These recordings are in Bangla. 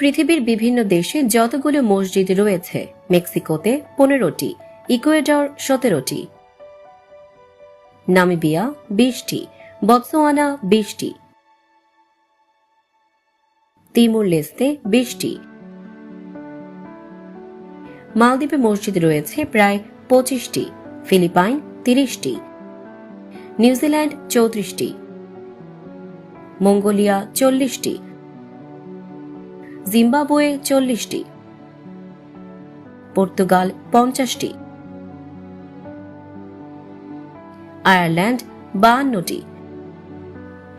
পৃথিবীর বিভিন্ন দেশে যতগুলো মসজিদ রয়েছে, মেক্সিকোতে 15টি, ইকুয়েডর 17টি, নামিবিয়া 20টি, বতসোয়ানা 20টি, তিমুর লেস্তে 20টি, মালদ্বীপে মসজিদ রয়েছে প্রায় 25টি, ফিলিপাইন 30টি, নিউজিল্যান্ড 34টি, মঙ্গোলিয়া 40টি, জিম্বাবুয়ে 40টি, পর্তুগাল 50টি, আয়ারল্যান্ড 52টি,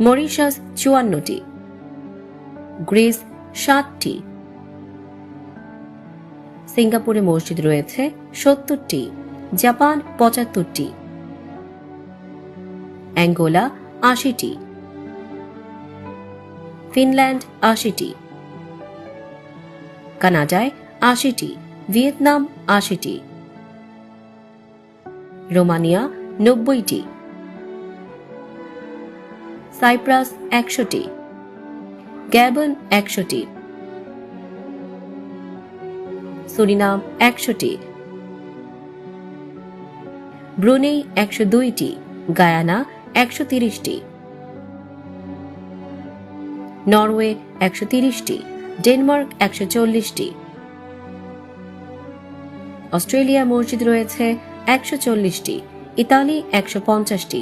মরিশাস 54টি, গ্রিস 7টি, সিঙ্গাপুরে মসজিদ রয়েছে 70টি, জাপান 75টি, অ্যাঙ্গোলা 80টি, ফিনল্যান্ড 80টি, কানাডায় 80টি, ভিয়েতনাম 80টি, রোমানিয়া 90টি, সাইপ্রাস 100টি, গ্যাবন 100টি, সুরিনাম 100টি, ব্রুনেই 102টি, গায়ানা 130টি, নরওয়ে 130টি, ডেনমার্ক 140টি, অস্ট্রেলিয়া মসজিদ রয়েছে 140টি, ইতালি 150টি,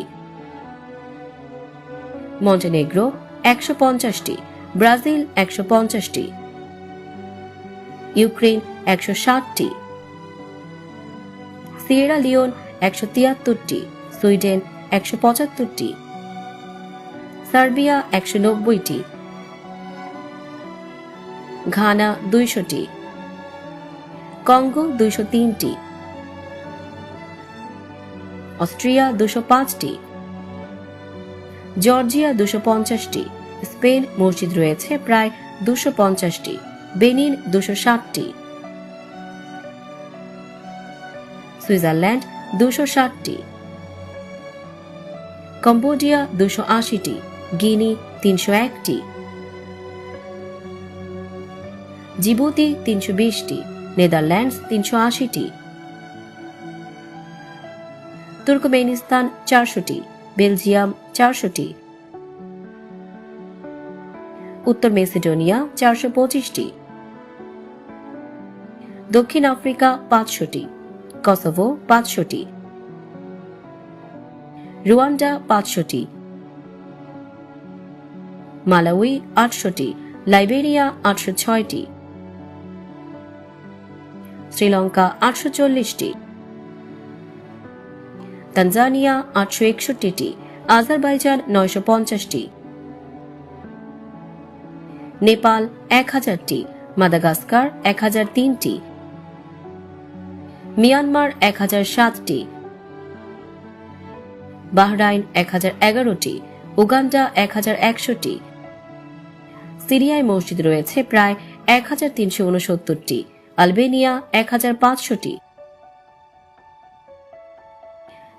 মন্টেনেগ্রো 150টি, ব্রাজিল 150টি, ইউক্রেন 160টি, সিয়েরা লিওন 173টি, সুইডেন 175টি, সার্বিয়া 190টি, ঘানা 200টি, কঙ্গো 203টি, অস্ট্রিয়া 205টি, জর্জিয়া 250টি, স্পেন মসজিদ রয়েছে প্রায় 250টি, বেনিন 260টি, সুইজারল্যান্ড 260টি, কম্বোডিয়া 280টি, গিনি 301টি, জিবুতি 320টি, নেদারল্যান্ডস 380টি, তুর্কমেনিস্তান 400টি, বেলজিয়াম 400টি, উত্তর মেসিডোনিয়া 425টি, দক্ষিণ আফ্রিকা 500টি, কসোভো 500টি, রুয়ান্ডা 500টি, মালাউই 800টি, লাইবেরিয়া 806টি, শ্রীলঙ্কা 840টি, তানজানিয়া 861টি, আজারবাইজান 950টি, নেপাল 1000টি, মাদাগাস্কার 1003টি, মিয়ানমার 1007টি, বাহরাইন 1011টি, উগান্ডা 1100টি, সিরিয়ায় মসজিদ রয়েছে প্রায় 1369টি, আলবেনিয়া 1500টি,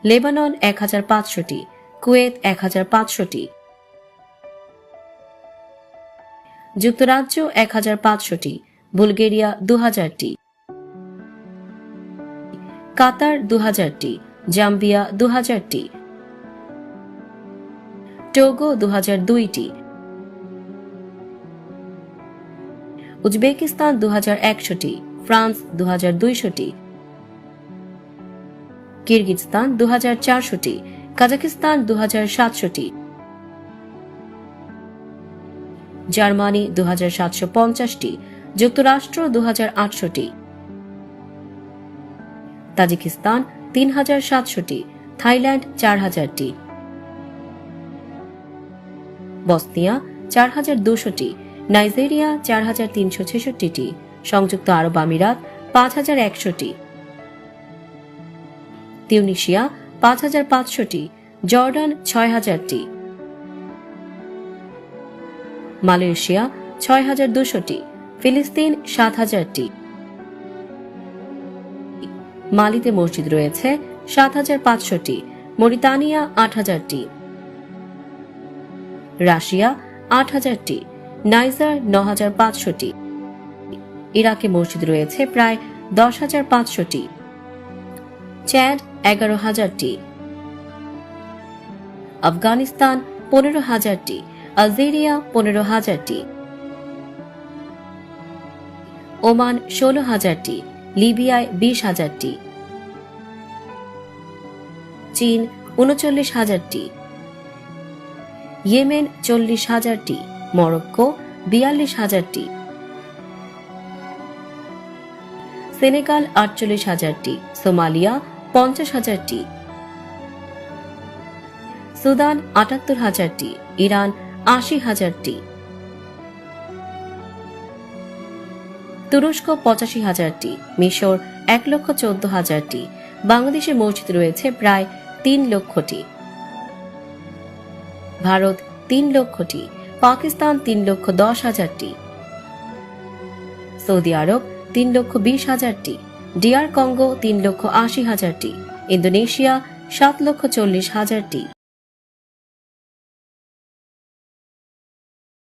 লেবানন 1500টি, কুয়েত 1500টি, যুক্তরাজ্য 1500টি, বুলগেরিয়া 2000টি, কাতার 2000টি, জাম্বিয়া 2000টি, টোগো 2002টি, উজবেকিস্তান 2100টি, ফ্রান্স 2200টি, কিরগিজস্তান 2400টি, কাজাকিস্তান 2700টি, জার্মানি 2750টি, যুক্তরাষ্ট্র 2800টি, তাজিকিস্তান 3700টি, থাইল্যান্ড 4000টি, বসনিয়া 4200টি, নাইজেরিয়া 4366টি, সংযুক্ত আরব আমিরাত 5100টি, তিউনিসিয়া 5500টি, জর্ডান 6000টি, মালয়েশিয়া 6200টি, ফিলিস্তিন 7000টি, মালিতে মসজিদ রয়েছে 7500টি, মরিতানিয়া 8000টি, রাশিয়া 8000টি, নাইজার 9500টি, ইরাকে মসজিদ রয়েছে প্রায় 10,500টি, চ্যাড 11,000টি, আফগানিস্তান 15,000টি, আলজেরিয়া 15,000টি, ওমান 16,000টি, লিবিয়ায় 20,000টি, চীন 39,000টি, ইয়েমেন 40,000টি, মরক্কো 42,000টি, সেনেগাল 48,000টি, সোমালিয়া 50,000টি, সুদান 78,000টি, ইরান 80,000টি, তুরস্ক 85,000টি, মিশর 1,14,000টি, বাংলাদেশে মসজিদ রয়েছে প্রায় 3 লক্ষটি, ভারত 3 লক্ষটি, পাকিস্তান 3,10,000টি, সৌদি আরব 3,20,000টি, DR কঙ্গো 3,80,000টি, ইন্দোনেশিয়া 7,40,000টি।